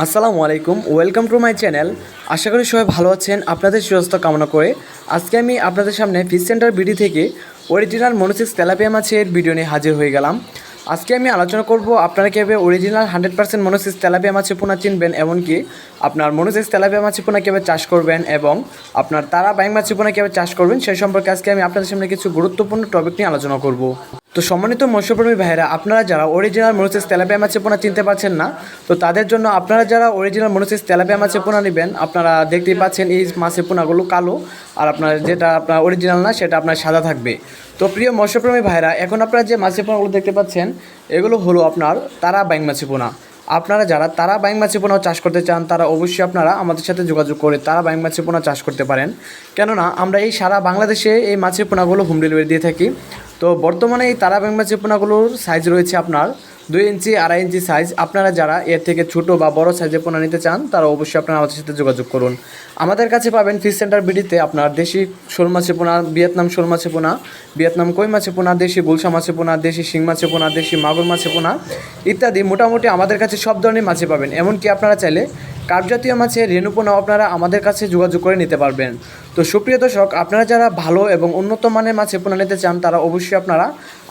আসসালামু আলাইকুম, welcome to my channel. আশা করি সবাই ভালো আছেন। আপনাদের সুস্বাস্থ্য কামনা করে আজকে আমি আপনাদের সামনে ফিশ সেন্টার বিডি থেকে অরিজিনাল মনোসিক্স তেলাপিয়া মাছের ভিডিও নিয়ে হাজির হয়ে গেলাম। আজকে আমি আলোচনা করব আপনারা কীভাবে অরিজিনাল 100% মনোসিক্স তেলাপিয়া মাছের পোনা চিনবেন, এমনকি আপনার মনোসিক্স তেলাপিয়া মাছের পোনা কীভাবে চাষ করবেন এবং আপনার তারা বাইং মাছের পোনা কীভাবে চাষ করবেন সেই সম্পর্কে আজকে আমি আপনাদের সামনে কিছু গুরুত্বপূর্ণ টপিক নিয়ে আলোচনা করব। তো সম্মানিত মৎস্যপ্রেমী ভাইয়েরা, আপনারা যারা অরিজিনাল মনোসিক্স তেলাপিয়া মাছের পোনা চিনতে পারছেন না, তো তাদের জন্য আপনারা যারা অরিজিনাল মনোসিক্স তেলাপিয়া মাছের পোনা নেবেন, আপনারা দেখতেই পাচ্ছেন এই মাছের পোনাগুলো কালো, আর আপনার যেটা আপনার অরিজিনাল না সেটা আপনার সাদা থাকবে। তো প্রিয় মৎস্যপ্রেমী ভাইয়েরা, এখন আপনারা যে মাছের পোনাগুলো দেখতে পাচ্ছেন এগুলো হলো আপনার তারা বাইং মাছের পোনা। আপনারা যারা তারা বাইং মাছের পোনা চাষ করতে চান তারা অবশ্যই আপনারা আমাদের সাথে যোগাযোগ করে তারা বাইং মাছের পোনা চাষ করতে পারেন। কেননা আমরা এই সারা বাংলাদেশে এই মাছের পোনাগুলো হোম ডেলিভারি দিয়ে থাকি। তো বর্তমানে এই তারা বাইং মাছের পোনাগুলোর সাইজ রয়েছে আপনার 2 ইঞ্চি 2.5 ইঞ্চি সাইজ। আপনারা যারা এর থেকে ছোটো বা বড় সাইজের পোনা নিতে চান তারা অবশ্যই আপনারা আমাদের সাথে যোগাযোগ করুন। আমাদের কাছে পাবেন ফিশ সেন্টার বিডিতে আপনার দেশি শোল মাছের পোনা, ভিয়েতনাম শোল মাছের পোনা, ভিয়েতনাম কই মাছের পোনা, দেশি গুলশা মাছের পোনা, দেশি শিং মাছের পোনা, দেশি মাগুর মাছের পোনা ইত্যাদি মোটামুটি আমাদের কাছে সব ধরনের মাছই পাবেন। এমনকি আপনারা চাইলে কার্প জাতীয় মাছের রেণু পোনাও আপনারা আমাদের কাছে যোগাযোগ করে নিতে পারবেন। তো সুপ্রিয় দর্শক, আপনারা যারা ভালো এবং উন্নত মানের মাছের পোনা নিতে চান তারা অবশ্যই আপনারা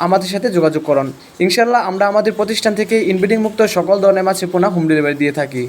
আমাদের সাথে যোগাযোগ করুন। ইনশাআল্লাহ আমরা আমাদের প্রতিষ্ঠান থেকে ইনব্রিডিং মুক্ত সকল ধরনের মাছের পোনা হোম ডেলিভারি দিয়ে থাকি।